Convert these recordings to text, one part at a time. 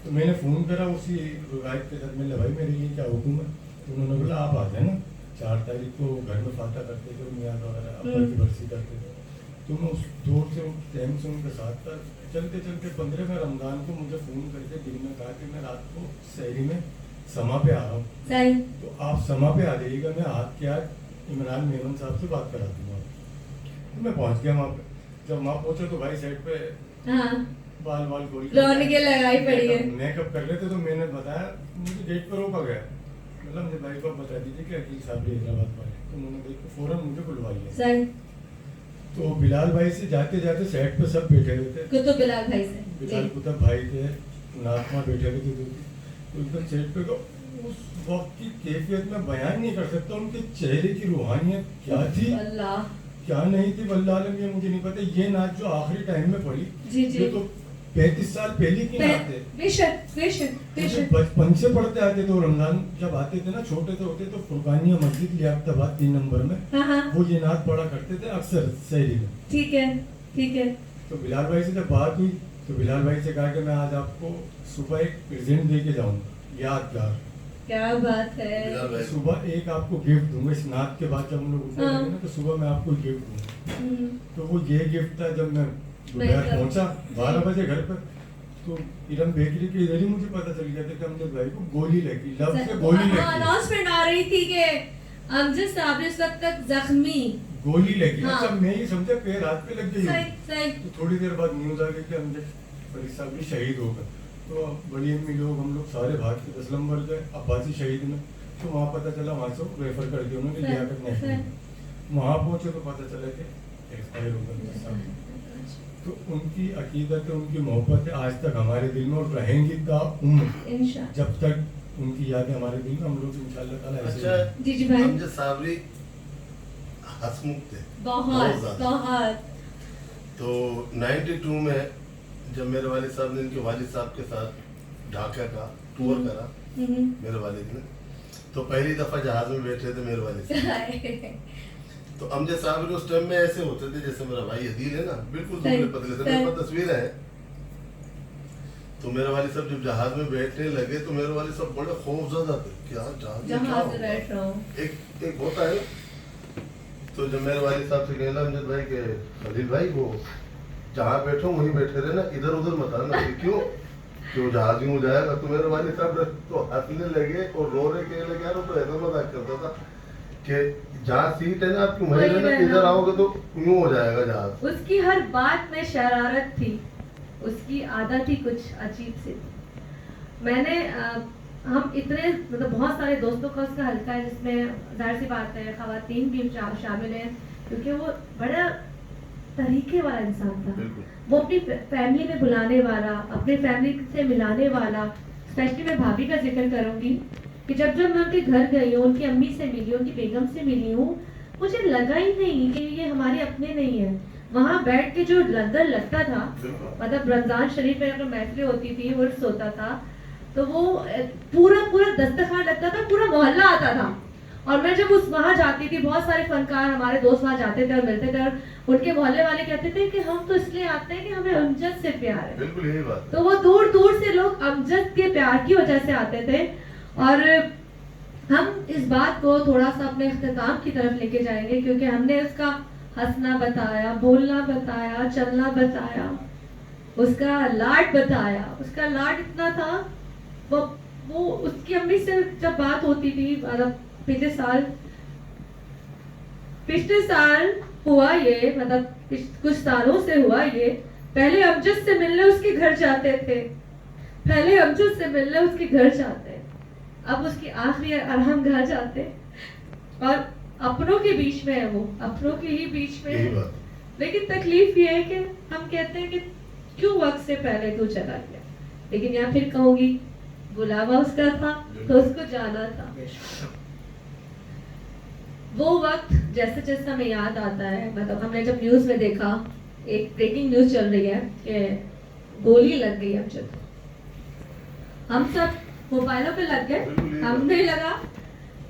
تو میں نے فون کرا اسی روایت کے ساتھ، میں نے بھائی میرے لیے کیا حکم ہے؟ تو انہوں نے بولا آپ آ جائیں نا، 4 تاریخ کو گھر میں فاتح کرتے تھے، نیاز وغیرہ ابا کی برسی کرتے تھے، تو میں اس دور سے ٹائم سے ان کے ساتھ تھا. چلتے چلتے 15 رمضان کو مجھے فون کر کے دن میں کہا کہ میں رات کو سحری میں سما پہ آ رہا ہوں، تو آپ سما پہ آ جائیے گا، میں ہاتھ کے ہاتھ عمران میمن صاحب سے بات کرا دوں گا. تو میں پہنچ گیا وہاں پہ. جب وہاں پہنچا تو بھائی سائڈ پہ بال کھول کے لگائی پڑی ہے، میک اپ کر رہے تھے. تو میں نے بتایا، مجھے گیٹ پہ روکا گیا، مطلب مجھے بھائی کو بتا دیجیے کہ عقیل صاحب حیدرآباد والے. تو انہوں نے دیکھ کے فوراً مجھے بلوا لیا. تو بلال بھائی سے جاتے جاتے سیٹ پہ سب بیٹھے ہوئے تھے. کتب بلال بھائی سے، بلال کتب بھائی تھے، ناطمہ بیٹھے ہوئے تھے. تو ایک دم سیٹ پہ اس وقت کی کیفیت میں بیان نہیں کر سکتا. ان کے چہرے کی روحانیت کیا تھی، کیا نہیں تھی، واللہ عالم یہ مجھے نہیں پتا. یہ نعت جو آخری ٹائم میں پڑی، یہ تو 35 سال پہلے کی نعت ہے. بے شک بے شک بے شک. بچپن سے پڑھتے آتے تھے. رمضان جب آتے تھے نا، چھوٹے سے ہوتے تو فرقانیہ مسجد لیاقت آباد 3 نمبر میں وہ یہ نعت پڑھا کرتے تھے اکثر سحری میں. ٹھیک ہے ٹھیک ہے. تو بلال بھائی سے جب بات ہوئی تو بلال بھائی سے کہا کہ میں آج آپ کو صبح ایک پریزنٹ دے کے جاؤں گا یادگار. کیا بات ہے. صبح ایک آپ کو گفٹ دوں گا. اس نعت کے بعد جب ہم لوگ اٹھنے لگے نا تو صبح میں آپ کو گفٹ دوں گا. تو وہ یہ گفٹ تھا. جب میں دوپہر پہنچا 12 بجے گھر پر، تو ارم بیکری کے ادھر ہی مجھے پتا چل گیا تھا کہ امجد بھائی کو گولی لگی، لب سے گولی لگی. اناؤنسمنٹ آ رہی تھی کہ امجد صاحب اس وقت تک زخمی، گولی لگی. اچھا میں یہ سمجھا پیر ہاتھ پہ لگ گئی. صحیح. تو تھوڑی دیر بعد نیوز آ گئی کہ امجد فرید صاحب بھی شہید ہو گئے. تو بڑی امی لوگ ہم لوگ سارے بھاگ کے 10 نمبر گئے عباسی شہید میں. تو وہاں پتہ چلا، وہاں سے ریفر کر دیا انہوں نے لیاقت نیشنل میں. وہاں پہنچے تو پتہ چلا کہ ایکسپائر ہو گئے صاحب. تو ان کی عقیدت، ان کی محبت آج تک ہمارے دل میں اور رہیں گی تا عمر. جب تک ان کی یادیں ہمارے دل میں، ہم لوگ انشاءاللہ تعالیٰ ایسے. جی بھائی. امجد صابری ہسمکھ تھے بہت بہت. تو 92 میں جب میرے والد صاحب نے ان کے والد صاحب کے ساتھ ڈھاکہ کا ٹور کرا میرے والد نے، تو پہلی دفعہ جہاز میں بیٹھے تھے میرے والد صاحب. تو امجد صاحب اس ٹائم میں ایسے ہوتے تھے جیسے میرا بھائی عدیل ہے نا، بالکل دبلے پتلے سے. میرے پاس تصویریں ہیں. تو میرے والد صاحب جب جہاز میں بیٹھنے لگے تو میرے والد صاحب بڑے خوف زدہ تھے کہ جہاز میں بیٹھ رہا ہوں، ایک ہوتا ہے. تو جب میرے والد صاحب سے کہنا امجد بھائی کہ خلیل بھائی وہ جہاں بیٹھو وہیں بیٹھے رہنا، ادھر ادھر مت آنا. کیوں کہ وہ جہاز یوں ہو جائے گا. تو میرے والد صاحب تو ہنسنے لگے اور رو رہے کہنے لگے. یار وہ تو ایسا مذاق کرتا تھا کہ جہاں سیٹ ہے نا آپ کی وہیں رہنا، ادھر آؤ گے تو یوں ہو جائے گا جہاز. اس کی ہر بات میں شرارت تھی، اس کی عادت ہی کچھ عجیب سی تھی. میں نے ہم اتنے مطلب بہت سارے دوستوں کا اس کا حلقہ ہے جس میں ظاہر سی بات ہے خواتین بھی شامل ہیں، کیونکہ وہ بڑا طریقے والا انسان تھا. وہ اپنی فیملی میں بلانے والا، اپنے فیملی سے ملانے والا. اسپیشلی میں بھابھی کا ذکر کروں گی کہ جب میں ان کے گھر گئی ہوں، ان کی امی سے ملی ہوں، ان کی بیگم سے ملی ہوں، مجھے لگا ہی نہیں کہ یہ ہمارے اپنے نہیں ہیں. وہاں بیٹھ کے جو لنگر لگتا تھا، مطلب رمضان شریف میں اگر محفلیں ہوتی تھی، عرس ہوتا تھا، تو وہ پورا دسترخوان لگتا تھا، پورا محلہ آتا تھا. اور میں جب وہاں جاتی تھی، بہت سارے فنکار ہمارے دوست وہاں جاتے تھے اور ملتے تھے، اور ان کے محلے والے کہتے تھے کہ ہم تو اس لیے آتے ہیں کہ ہمیں امجد سے پیار ہے. بالکل یہی بات. تو وہ دور دور سے لوگ امجد کے پیار کی وجہ سے آتے تھے. اور ہم اس بات کو تھوڑا سا اپنے اختتام کی طرف لے کے جائیں گے، کیونکہ ہم نے اس کا ہنسنا بتایا، بولنا بتایا، چلنا بتایا، اس کا لاڈ بتایا. اس کا لاڈ اتنا تھا، وہ اس کی امی سے جب بات ہوتی تھی، مطلب پچھلے سال ہوا یہ، مطلب کچھ سالوں سے ہوا یہ. پہلے امجد سے ملنے اس کے گھر جاتے تھے، پہلے امجد سے ملنے اس کے گھر جاتے، اب اس کی آخری آرام گاہ جاتے. اور اپنوں کے بیچ میں ہے، وہ اپنوں کے ہی بیچ میں ہے. لیکن تکلیف یہ ہے کہ ہم کہتے ہیں کہ کیوں وقت سے پہلے تو چلا گیا. لیکن یہاں پھر کہوں گی بلاوا اس کا تھا تو اس کو جانا تھا. وہ وقت جیسے جیسے ہمیں یاد آتا ہے، مطلب ہم نے جب نیوز میں دیکھا، ایک بریکنگ نیوز چل رہی ہے کہ گولی لگ گئی امجد، ہم سب موبائلوں پہ لگ گئے. ہم نہیں لگا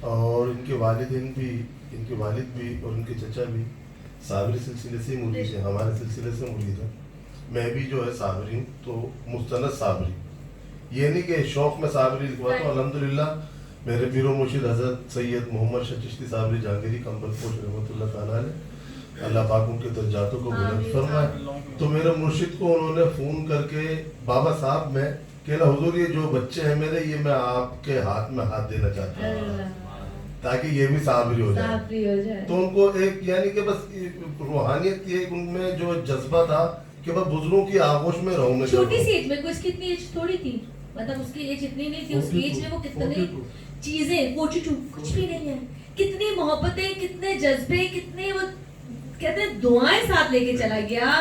اور ان کے والدین بھی, ان کے والد بھی اور ان کے چچا بھی صابری سلسلے سے مرید ہیں, ہمارے سلسلے سے مرید ہیں. میں بھی جو ہے صابری ہوں, تو مستند صابری, یہ نہیں کہ شوق میں صابری لکھواتا ہوں. الحمدللہ میرے پیر و مرشد حضرت سید محمد شاہ چشتی صابری جہانگیری کمبل پوش رحمۃ اللہ تعالیٰ نے, اللہ پاک ان کے درجاتوں کو بلند فرمائے. تو میرے مرشد کو انہوں نے فون کر کے, بابا صاحب میں کہنا حضور یہ جو بچے ہیں میرے, یہ میں آپ کے ہاتھ میں ہاتھ دینا چاہتا ہوں تاکہ یہ بھی صابری ہو جائے. تو ان کو ایک یعنی کہ بس روحانیت کی ایک ان میں جو جذبہ تھا کہ بس بزرگوں کی آغوش میں رہوں میں. چھوٹی سی ایج میں, کچھ کتنی ایج تھوڑی تھی, مطلب اس کی ایج اتنی نہیں تھی, اس کی ایج میں وہ کتنی چیزیں, 42 کچھ بھی نہیں ہے, کتنی محبتیں, کتنے جذبے, کتنے وہ کہتے ہیں دعائیں ساتھ لے کے چلا گیا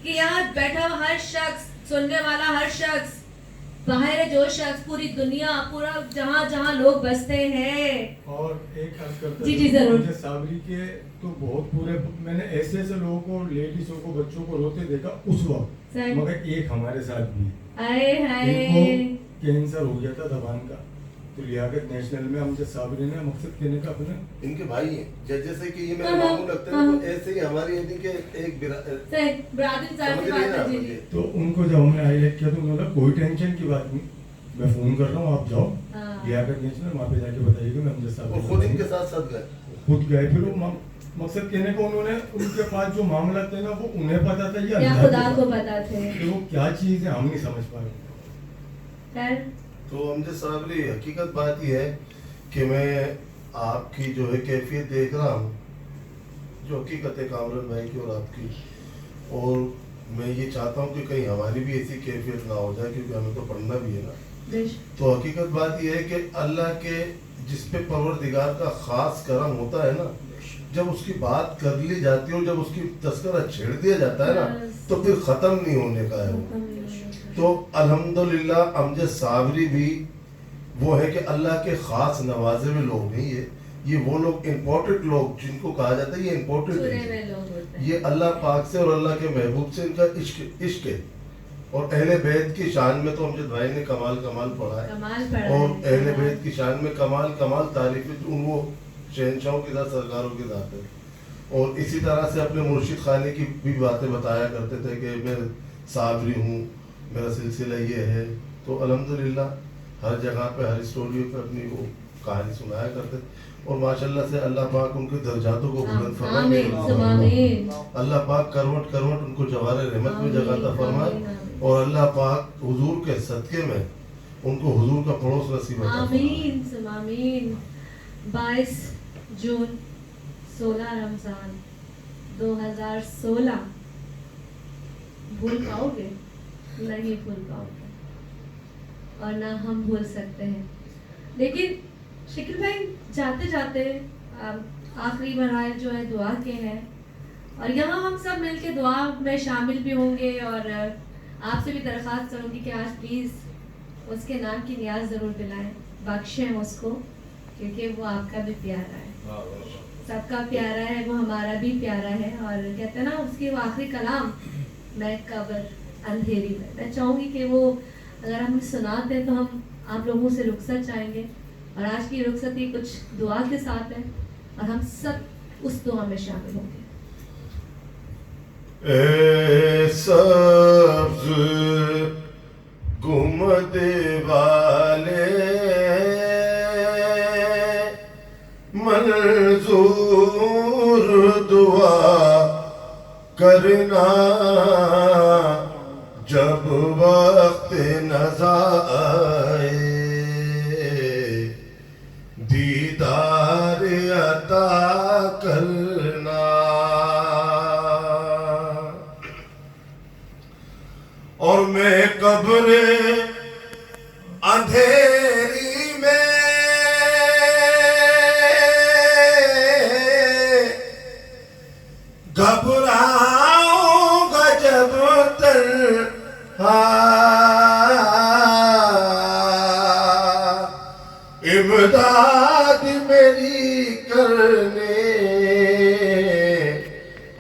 کہ یہاں بیٹھا ہوا ہر شخص, سننے والا ہر شخص, باہر جو شخص, پوری دنیا, پورا جہاں جہاں لوگ بستے ہیں. اور ایک عرض کرتا جی ضرور, مجھے صابری کے تو بہت پورے, میں نے ایسے ایسے لوگوں کو, لیڈیزوں کو, بچوں کو روتے دیکھا اس وقت, مگر ایک ہمارے ساتھ بھی, ان کو کینسر ہو گیا تھا زبان کا, تو لیاقت نیشنل میں ہم جب صابری نے مقصد کہنے کا اپنے ان کے بھائی ہیں, جیسے کہ یہ میرے ماموں لگتے ہیں, تو ایسے ہی ہماری یعنی کہ ایک برادری صاحب کی بات ہے. تو ان کو جب ہم نے آئی لیک کیا تو انہوں نے کوئی ٹینشن کی بات نہیں, میں فون کر رہا ہوں آپ جاؤ لیاقت نیشنل, وہاں پہ جا کے بتائیے کہ میں امجد صاحب خود ان کے ساتھ ساتھ گئے, خود گئے. پھر وہ مقصد کہنے کو انہوں نے, ان کے پاس جو معاملہ تھے نا وہ انہیں پتا تھا یا خدا کو پتا تھے, وہ کیا چیز ہے ہم نہیں سمجھ پائے. تو امجد صابری حقیقت بات یہ ہے کہ میں آپ کی جو ہے کیفیت دیکھ رہا ہوں, جو حقیقت ہے کامران بھائی کی اور آپ کی, اور میں یہ چاہتا ہوں کہ کہیں ہماری بھی ایسی کیفیت نہ ہو جائے, کیونکہ ہمیں تو پڑھنا بھی ہے نا. تو حقیقت بات یہ ہے کہ اللہ کے جس پہ پروردگار کا خاص کرم ہوتا ہے نا, جب اس کی بات کر لی جاتی ہے اور جب اس کی تذکرہ چھیڑ دیا جاتا ہے نا, تو پھر ختم نہیں ہونے کا ہے وہ. تو الحمدللہ امجد صابری بھی وہ ہے کہ اللہ کے خاص نوازے ہوئے لوگ نہیں, یہ وہ لوگ امپورٹنٹ لوگ جن کو کہا جاتا ہے یہ امپورٹنٹ ہے, یہ اللہ پاک سے اور اللہ کے محبوب سے ان کا عشق ہے. اور اہل بیت کی شان میں تو امجد بھائی نے کمال پڑھا ہے, اور اہل بیت کی شان میں کمال تعریف ان وہ شہنشاہوں کے ساتھ, سرکاروں کے ساتھ ہے. اور اسی طرح سے اپنے مرشد خانے کی بھی باتیں بتایا کرتے تھے کہ میں صابری ہوں, میرا سلسلہ یہ ہے. تو الحمدللہ ہر جگہ پہ, ہر اسٹوری پہ اپنی وہ کہانی سنایا کرتے, اور ماشاءاللہ سے اللہ پاک ان کے درجاتوں کو بلند فرمائے, اللہ پاک کروٹ ان کو جوار رحمت میں جگہ فرمائے, اور اللہ پاک حضور کے صدقے میں ان کو حضور کا پڑوس نصیب عطا فرمائے. آمین. 22 جون 16 رمضان 2016 بھول پاؤ گے؟ نہیں بھول پاؤ گے, اور نہ ہم بھول سکتے ہیں. لیکن شکیل بھائی جاتے جاتے آخری مراحل جو ہے دعا کے ہیں, اور یہاں ہم سب مل کے دعا میں شامل بھی ہوں گے, اور آپ سے بھی درخواست کروں گی کہ آج پلیز اس کے نام کی نیاز ضرور دلائیں, بخشیں اس کو, کیونکہ وہ آپ کا بھی پیارا ہے, سب کا پیارا ہے, وہ ہمارا بھی پیارا ہے. اور کہتے ہیں نا اس کی وہ آخری کلام, میں قبر اندھیری میں چاہوں گی کہ وہ اگر ہم سناتے ہیں تو ہم آپ لوگوں سے رخصت چاہیں گے, اور آج کی رخصتی کچھ دعا کے ساتھ ہے, اور ہم سب اس دعا میں شامل ہوں گے. اے سبز گنبد والے منظور دعا کرنا, جب وقت نظر آئے دیدار عطا کرنا. اور میں قبر اندھیری میں گھبراؤں گا جب امداد میری کرنے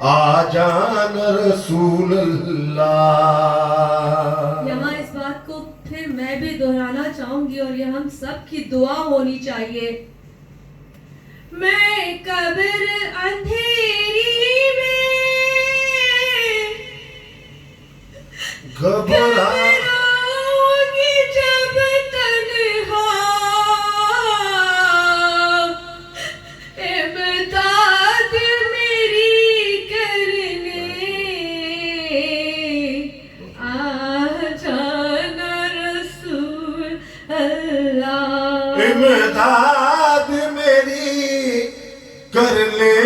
آ جان رسول اللہ. یہاں اس بات کو پھر میں بھی دہرانا چاہوں گی, اور یہ ہم سب کی دعا ہونی چاہیے میں قبر اندھیری میں گھبراؤں گی جب تنہا امداد میری کرنے آ جانا رسول اللہ امداد میری کر لے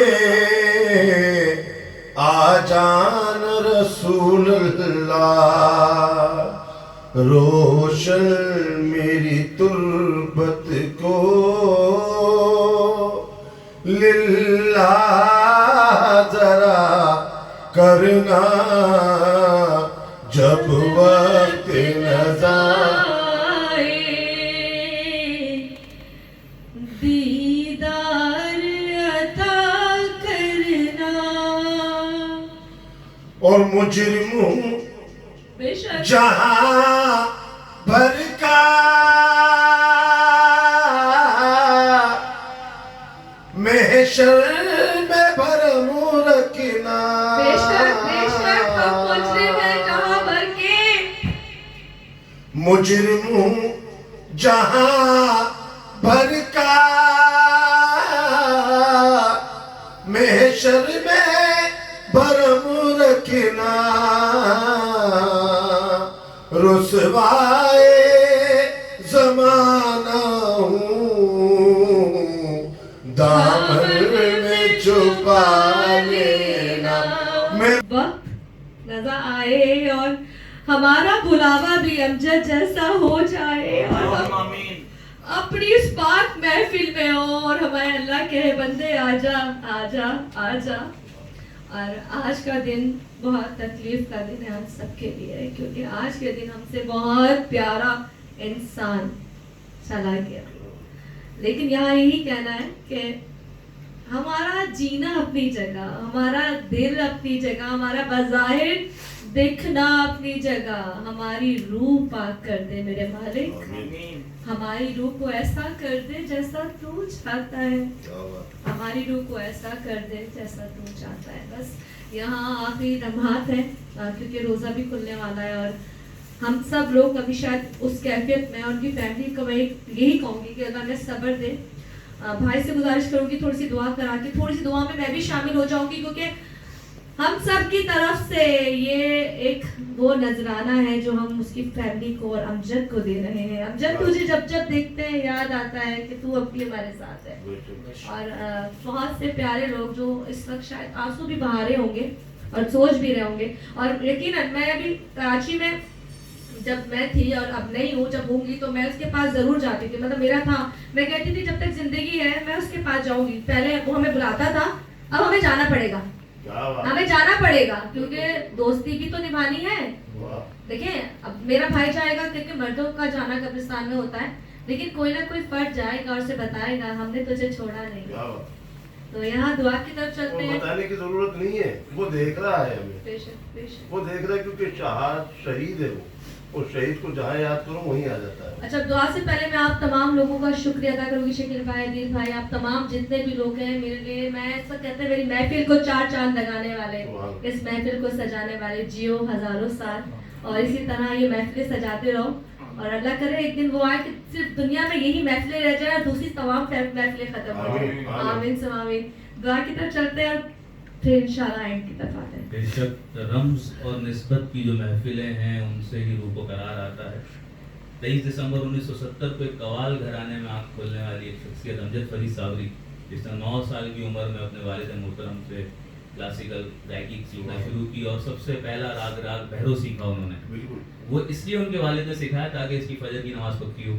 آ جان رسول اللہ روشن میری تربت کو للہ ذرا کرنا جب وقت نظر دیدار عطا کرنا اور مجرموں بے شک جہاں بھر کا محشر میں بھرم رکھنا بے شک ہم مجرم ہیں جہاں بھر کے مجرموں جہاں بھر کا محشر میں بھرم رکھنا رسوائے زمانہ ہوں دامن میں چھپا لینا میں وقت نظر آئے اور ہمارا بلاوا بھی امجد جیسا ہو جائے اور ہم اپنی اس پاک محفل میں ہو اور ہمارے اللہ کہے بندے آجا آجا آجا. اور آج کا دن بہت تکلیف کا دن ہے ہم سب کے لیے کیونکہ آج کے دن ہم سے بہت پیارا انسان چلا گیا. لیکن یہاں یہی کہنا ہے کہ ہمارا جینا اپنی جگہ, ہمارا دل اپنی جگہ, ہمارا بظاہر دکھنا اپنی جگہ, ہماری روح پاک کر دے میرے مالک, ہماری روح کو ایسا کر دے جیسا تو چاہتا ہے, ہماری روح کو ایسا کر دے جیسا تو چاہتا ہے. بس یہاں آخری لمحات ہیں کیونکہ روزہ بھی کھلنے والا ہے اور ہم سب لوگ ابھی شاید اس کیفیت میں, اور ان کی فیملی کو میں یہی کہوں گی کہ اللہ نے صبر دے. بھائی سے گزارش کروں گی تھوڑی سی دعا کرا کے, تھوڑی سی دعا میں بھی شامل ہو جاؤں گی کیونکہ ہم سب کی طرف سے یہ ایک وہ نذرانہ ہے جو ہم اس کی فیملی کو اور امجد کو دے رہے ہیں. امجد تجھے جب جب دیکھتے ہیں یاد آتا ہے کہ تو اب بھی ہمارے ساتھ ہے. اور بہت سے پیارے لوگ جو اس وقت شاید آنسو بھی بہا رہے ہوں گے اور سوچ بھی رہے ہوں گے. اور یقیناً میں ابھی کراچی میں جب میں تھی اور اب نہیں ہوں, جب ہوں گی تو میں اس کے پاس ضرور جاتی تھی. مطلب میرا تھا, میں کہتی تھی جب تک زندگی ہے میں اس کے پاس جاؤں گی. پہلے وہ ہمیں بلاتا تھا, اب ہمیں جانا پڑے گا, ہمیں جانا پڑے گا کیونکہ دوستی بھی تو نبھانی ہے. دیکھیں اب میرا بھائی جائے گا کیونکہ مردوں کا جانا قبرستان میں ہوتا ہے, لیکن کوئی نہ کوئی فرد جائے گا اور اسے بتائے گا ہم نے تجھے چھوڑا نہیں. تو یہاں دعا کی طرف چلتے ہیں. بتانے کی ضرورت نہیں ہے, وہ دیکھ رہا ہے ہمیں, بے شک بے شک. وہ دیکھ رہا ہے کیونکہ شہید ہے وہ شہید کو جہاں یاد کرو وہیں آ جاتا ہے. اچھا دعا سے پہلے میں آپ تمام لوگوں کا شکریہ ادا کروں گی. شکیل بھائی, عزیز بھائی, آپ تمام جتنے بھی لوگ ہیں میرے لیے, میں ایسا کہتے ہیں میری محفل کو 4 چاند لگانے والے, اس محفل کو سجانے والے. جیو ہزاروں سال اور اسی طرح یہ محفلیں سجاتے رہو اور اللہ کرے ایک دن وہ آئے کہ صرف دنیا میں یہی محفلیں رہ جائے اور دوسری تمام محفلیں ختم ہو جائیں. آمین سم آمین. دعا کی طرف چلتے ہیں اور پھر انشاءاللہ اینڈ کی طرف آتے ہیں. بے شک رمز اور نسبت کی جو محفلیں ہیں ان سے ہی روح کو قرار آتا ہے. 23 دسمبر 1970 کو ایک قوال گھرانے میں آنکھ کھولنے والی ایک شخصیت امجد فرید صابری, جس نے 9 سال کی عمر میں اپنے والد محترم سے کلاسیکل گائیکی سیکھنا شروع کی اور سب سے پہلا راگ بھیرو سیکھا انہوں نے. وہ اس لیے ان کے والد نے سکھایا تاکہ اس کی فجر کی نماز پکی ہو.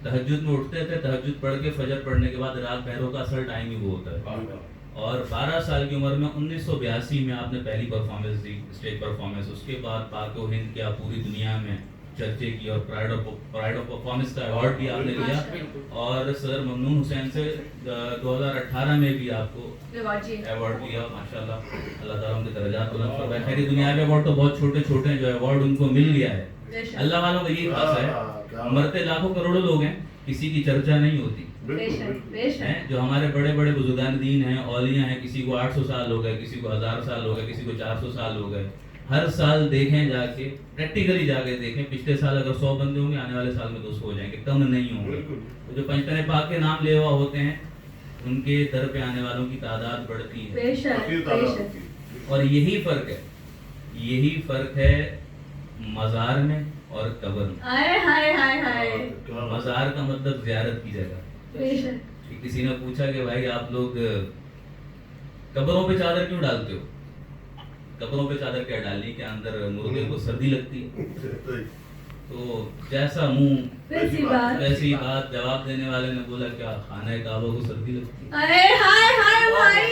تہجد میں اٹھتے تھے, تہجد پڑھ کے فجر پڑھنے کے بعد راگ بھیرو کا اصل ٹائم ہی وہ ہوتا ہے. اور 12 سال کی عمر میں 1982 میں آپ نے پہلی پرفارمنس دی, اسٹیج پرفارمنس. اس کے بعد پاک و ہند کیا پوری دنیا میں چرچے کی اور پرائڈ آف پرفارمنس کا ایوارڈ بھی آپ نے لیا. اور صدر ممنون حسین سے 2018 میں بھی آپ کو ایوارڈ دیا. ماشاءاللہ اللہ تعالیٰ ان کے درجات بلند فرمائے. خیر دنیا کے ایوارڈ تو بہت چھوٹے چھوٹے ہیں, جو ایوارڈ ان کو مل گیا ہے بے شک اللہ والوں کا یہی خاصہ ہے، مرتے لاکھوں کروڑوں لوگ ہیں، کسی کی چرچا نہیں ہوتی بے شک بے شک ہیں۔ جو ہمارے بڑے بڑے بزرگان دین ہیں، اولیاء ہیں، کسی کو 800 سال ہو گئے، کسی کو 1000 سال ہو گئے، کسی کو 400 سال ہو گئے، ہر سال دیکھیں جا کے، پریکٹیکلی جا کے دیکھیں، پچھلے سال اگر 100 بندے ہوں گے، آنے والے سال میں 200 ہو جائیں گے، کم نہیں ہوں گے۔ جو پنجتن پاک کے نام لے ہوا ہوتے ہیں، ان کے در پہ آنے والوں کی تعداد بڑھتی ہے، بے شک بے شک اور یہی فرق ہے مزار میں اور قبر میں۔ ہائے ہائے ہائے ہائے مزار کا مطلب زیارت کی جگہ۔ بے شک کسی نے پوچھا کہ بھائی آپ لوگ قبروں پہ چادر کیوں ڈالتے ہو؟ قبروں پہ چادر کیا ڈالنی کہ اندر مردے کو سردی لگتی ہے؟ تو جیسا منہ ویسی بات ویسی بات، جواب دینے والے نے بولا کیا خانہ کعبہ کو سردی لگتی ہے؟ ہائے ہائے ہائے بھائی،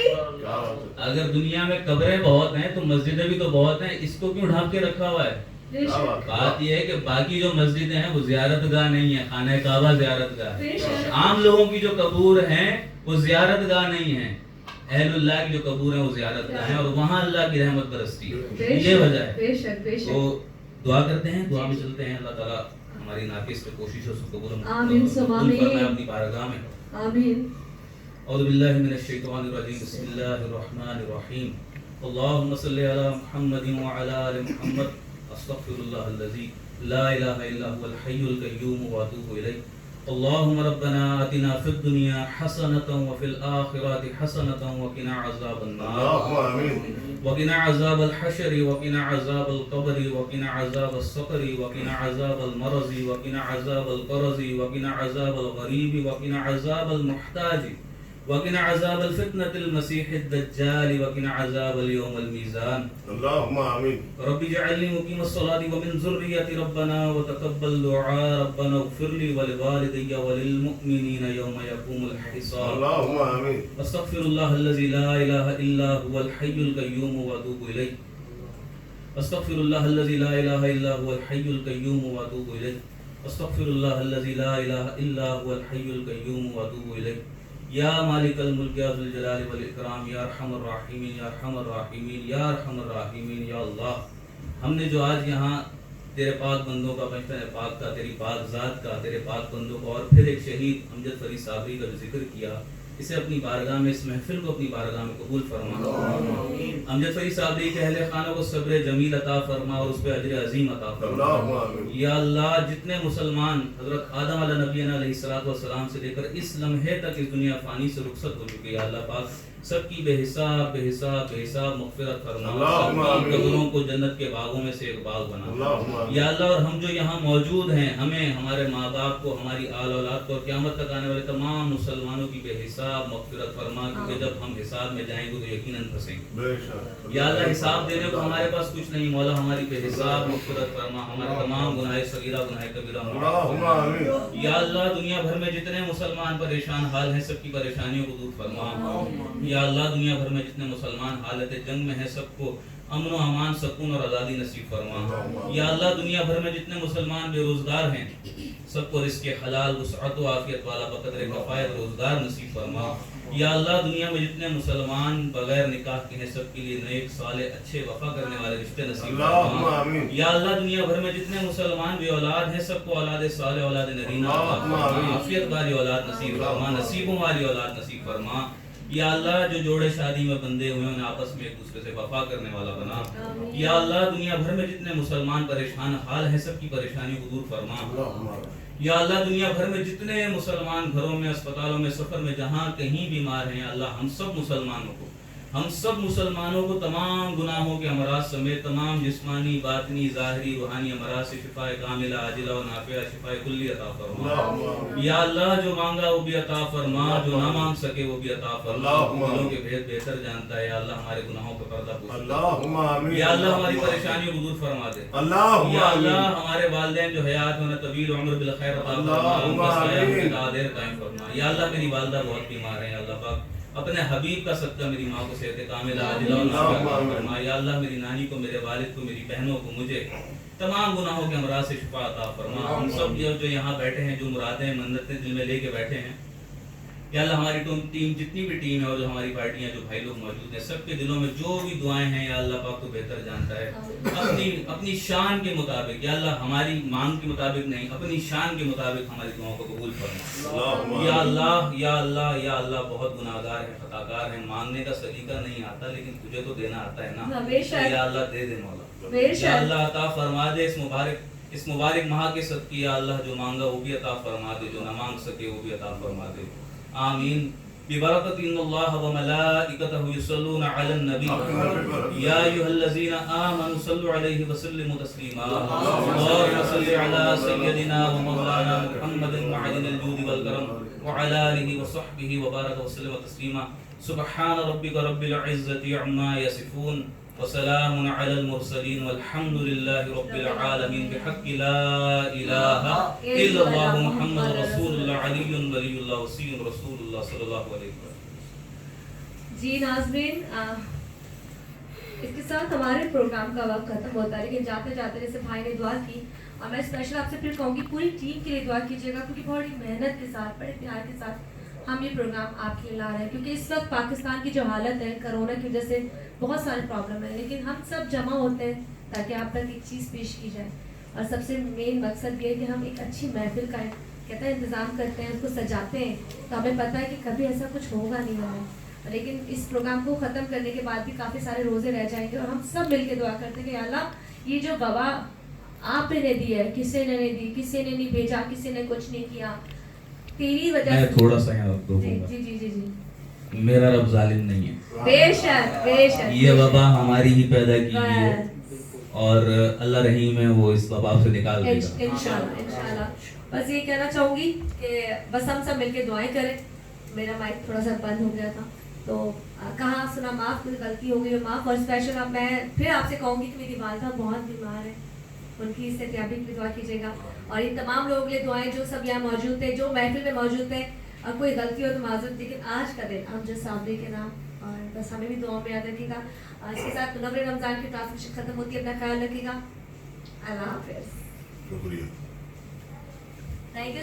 اگر دنیا میں قبریں بہت ہیں تو مسجدیں بھی تو بہت ہیں، اس کو کیوں ڈھانپ کے رکھا ہوا ہے؟ بے شک بات یہ ہے کہ باقی جو مسجدیں ہیں وہ زیارت گاہ نہیں ہے، خانہ کعبہ زیارت گاہ ہے۔ بے شک عام لوگوں کی جو قبور ہیں وہ زیارت گاہ نہیں ہیں، اہل اللہ کی جو قبور ہیں وہ زیارت گاہ ہیں، اور وہاں اللہ کی رحمت برستی ہے، یہ وجہ ہے۔ بے شک بے شک تو دعا کرتے ہیں، دعا میں چلتے ہیں، اللہ تعالیٰ ہماری ناقص پہ کوشش ہو سب قبول آمین ثم آمین فرمائے اپنی بارگاہ میں۔ آمین۔ اعوذ باللہ من الشیطان الرجیم، بسم اللہ الرحمن الرحیم، اللہم صلی علی محمد وعلی آل محمد، استغفر اللہ الذی لا الہ الا هو الحی القیوم واتوب الیہ، اللہم ربنا آتنا فی الدنیا حسنۃ وفی الآخرۃ حسنۃ وقنا عذاب النار، وقنا عذاب الحشر، وقنا عذاب القبر، وقنا عذاب السقر، وقنا عذاب المرض، وقنا عذاب القرض، وقنا عذاب الغریب، وقنا عذاب المحتاج، وقنا عذاب الفتنة المسيح الدجال، وقنا عذاب اليوم الميزان، اللهم آمين۔ رب اجعلني مقيم الصلاة ومن ذريتي ربنا وتقبل دعاء، ربنا اغفر لي ولوالدي وللمؤمنين يوم يقوم الحساب، اللهم آمين۔ استغفر الله الذي لا إله إلا هو الحي القيوم وأتوب إليه، استغفر الله الذي لا إله إلا هو الحي القيوم وأتوب إليه، استغفر الله الذي لا إله إلا هو الحي القيوم وأتوب إليه، یا مالک الملک یا ذو الجلال والاکرام، یا ارحم الراحمین یا ارحم الراحمین یا ارحم الراحمین، یا اللہ ہم نے جو آج یہاں تیرے پاک بندوں کا، پنجتن پاک کا، تیری پاک ذات کا، تیرے پاک بندوں کا، اور پھر ایک شہید امجد فرید صابری کا جو ذکر کیا، اسے اپنی بارگاہ میں، اس محفل کو اپنی بارگاہ میں قبول فرما۔ امجد فرید صابری کے اہل خانہ کو صبر جمیل عطا فرما اور اس پہ اجر عظیم عطا فرما۔ یا اللہ جتنے مسلمان حضرت آدم علیہ نبینا علیہ الصلوۃ والسلام سے لے کر اس لمحے تک اس دنیا فانی سے رخصت ہو چکے، یا اللہ پاک سب کی بے حساب بے حساب بے حساب مغفرت فرما، سب کی قبروں کو جنت کے باغوں میں سے ایک باغ بنا۔ یا اللہ اور ہم جو یہاں موجود ہیں، ہمیں، ہمارے ماں باپ کو، ہماری آل اولاد کو، اور قیامت تک آنے والے تمام مسلمانوں کی بے حساب مغفرت فرما، کیونکہ جب ہم حساب میں جائیں گے تو یقیناً پھنسیں گے۔ یا اللہ حساب دینے کو ہمارے پاس کچھ نہیں، مولا ہماری بے حساب مغفرت فرما، ہمارے تمام گناہ صغیرہ گناہ کبیرہ معاف۔ یا اللہ دنیا بھر میں جتنے مسلمان پریشان حال ہیں، سب کی پریشانیوں کو دور فرما۔ یا اللہ دنیا بھر میں جتنے مسلمان حالت جنگ میں ہیں، سب کو امن و امان، سکون اور آزادی نصیب فرما۔ یا اللہ دنیا بھر میں جتنے مسلمان بے روزگار ہیں، سب کو رزق حلال، وسعت و عافیت والا بقدر کفایت روزگار نصیب فرما۔ یا اللہ دنیا میں جتنے مسلمان بغیر نکاح کے ہیں، سب کے لیے نیک صالح اچھے وفا کرنے والے رشتے نصیب فرما۔ یا اللہ دنیا بھر میں جتنے مسلمان بے اولاد ہیں، سب کو اولاد صالح، اولاد نرینہ عطا فرما، عافیت والی اولاد نصیب فرما، نصیبوں والی اولاد نصیب فرما۔ یا اللہ جو جوڑے شادی میں بندے ہوئے ہیں، انہیں آپس میں ایک دوسرے سے وفا کرنے والا بنا۔ یا اللہ دنیا بھر میں جتنے مسلمان پریشان حال ہیں، سب کی پریشانیوں کو دور فرما۔ یا اللہ دنیا بھر میں جتنے مسلمان گھروں میں، اسپتالوں میں، سفر میں، جہاں کہیں بیمار ہیں، اللہ ہم سب مسلمانوں کو تمام گناہوں کے امراض سمیت تمام جسمانی، باطنی، ظاہری، روحانی امراض سے شفا کاملہ، عاجلہ و نافعہ، شفا کلی عطا فرما۔ یا اللہ جو مانگا وہ بھی عطا فرما، جو نہ مانگ سکے وہ بھی عطا فرما، دلوں کے بھید بہتر جانتا ہے۔ یا اللہ ہمارے گناہوں کا پردہ پوش، یا اللہ ہماری پریشانیوں کو دور فرما دے۔ یا اللہ ہمارے والدین جو حیات میں، انہیں طویل عمر بالخیر عطا فرما، ان کا سایہ ہمیں تا دیر قائم فرما۔ یا اللہ میری والدہ بہت بیمار ہیں، اللہ پاک اپنے حبیب کا صدقہ میری ماں کو صحت کاملہ عاجلہ و نافعہ عطا فرما۔ یا اللہ میری نانی کو، میرے والد کو، میری بہنوں کو، مجھے تمام گناہوں کے امراض سے شفا عطا فرما۔ ہم سب جو یہاں بیٹھے ہیں، جو مرادیں منتیں دل میں لے کے بیٹھے ہیں، یا اللہ ہماری ٹیم جتنی بھی ٹیم ہے اور جو ہماری پارٹیاں جو بھائی لوگ موجود ہیں سب کے دلوں میں جو بھی دعائیں ہیں یا اللہ پاک تو بہتر جانتا ہے، اپنی شان کے مطابق یا اللہ ہماری مانگ کے مطابق نہیں، اپنی شان کے مطابق ہماری دعاؤں کو قبول فرما۔ یا اللہ یا اللہ یا اللہ، بہت گناہ گار ہیں، خطا کار ہیں، مانگنے کا سلیقہ نہیں آتا لیکن تجھے تو دینا آتا ہے نا، یا اللہ دے دے مولا، یا اللہ عطا فرما دے اس مبارک ماہ کے صدقے، یا اللہ جو مانگا وہ بھی عطا فرما دے، جو نہ مانگ سکے وہ بھی عطا فرما دے، آمین۔ ببرکۃ ان اللہ وملائکتہ یصلون علی النبی یا ایھا الذین آمنوا صلوا علیہ وسلموا تسلیما، اللهم صل علی سیدنا ومولانا محمد معدن الجود والکرم وعلی آلہ وصحبہ وبارک وسلم تسلیما، سبحان ربک رب العزۃ عما یصفون وسلام علی المرسلین والحمد للہ رب العالمین، بحق لا الہ الا اللہ محمد رسول اللہ علی ولی اللہ وسیم رسول اللہ صلی اللہ علیہ وسلم۔ جی ناظرین، اس کے ساتھ ہمارے پروگرام کا وقت ختم ہوتا ہے، لیکن جاتے جاتے جیسے بھائی نے دعا کی اور میں اسپیشل آپ سے پھر کہوں گی پوری ٹیم کے لیے دعا کیجیے گا، کیونکہ بڑی محنت کے ساتھ بڑے پیار کے ساتھ ہم یہ پروگرام آپ کے لیے لا رہے ہیں، کیونکہ اس وقت پاکستان کی جو حالت ہے کرونا کی وجہ سے بہت سارے پرابلم ہیں، لیکن ہم سب جمع ہوتے ہیں تاکہ آپ تک ایک چیز پیش کی جائے، اور سب سے مین مقصد یہ ہے کہ ہم ایک اچھی محفل کا کہتے ہیں انتظام کرتے ہیں، اس کو سجاتے ہیں، تو ہمیں پتہ ہے کہ کبھی ایسا کچھ ہوگا نہیں ہمیں، لیکن اس پروگرام کو ختم کرنے کے بعد بھی کافی سارے روزے رہ جائیں گے، اور ہم سب مل کے دعا کرتے ہیں کہ اللہ یہ جو وبا آپ نے دی ہے، کسی نے نہیں دی، کسی نے نہیں بھیجا، کسی نے کچھ نہیں کیا، تیری وجہ میں سے۔ تھوڑا سا یہاں آپ کو جی جی جی جی جی، میرا رب ظالم نہیں ہے، بے شک بے شک، یہ وبا ہماری ہی پیدا کی ہوئی ہے اور اللہ رحیم ہے، وہ اس وبا سے نکال دے گا انشاءاللہ انشاءاللہ۔ بس یہ کہنا چاہوں گی کہ بس ہم سب مل کے دعائیں کریں۔ میرا مائک تھوڑا سا بند ہو گیا تھا تو کہاں سنا معاف، کوئی غلطی ہو گئی معاف، اور اسپیشل اب میں پھر آپ سے کہوں گی کہ میری والدہ بہت بیمار ہے، ان کی صحتیابی کی دعا کیجیے گا، اور ان تمام لوگوں کے لیے دعائیں جو سب یہاں موجود تھے، جو محفل میں موجود تھے، اور کوئی غلطی ہو تو معذرت، لیکن آج کا دن ہم جس صابری کے نام، اور بس ہمیں بھی دعاؤں میں یاد رکھیے گا۔ اس کے ساتھ منور رمضان کی ٹرانسمیشن ختم ہوتی ہے، اپنا خیال رکھیے گا، اللہ حافظ، شکریہ۔ Thank you.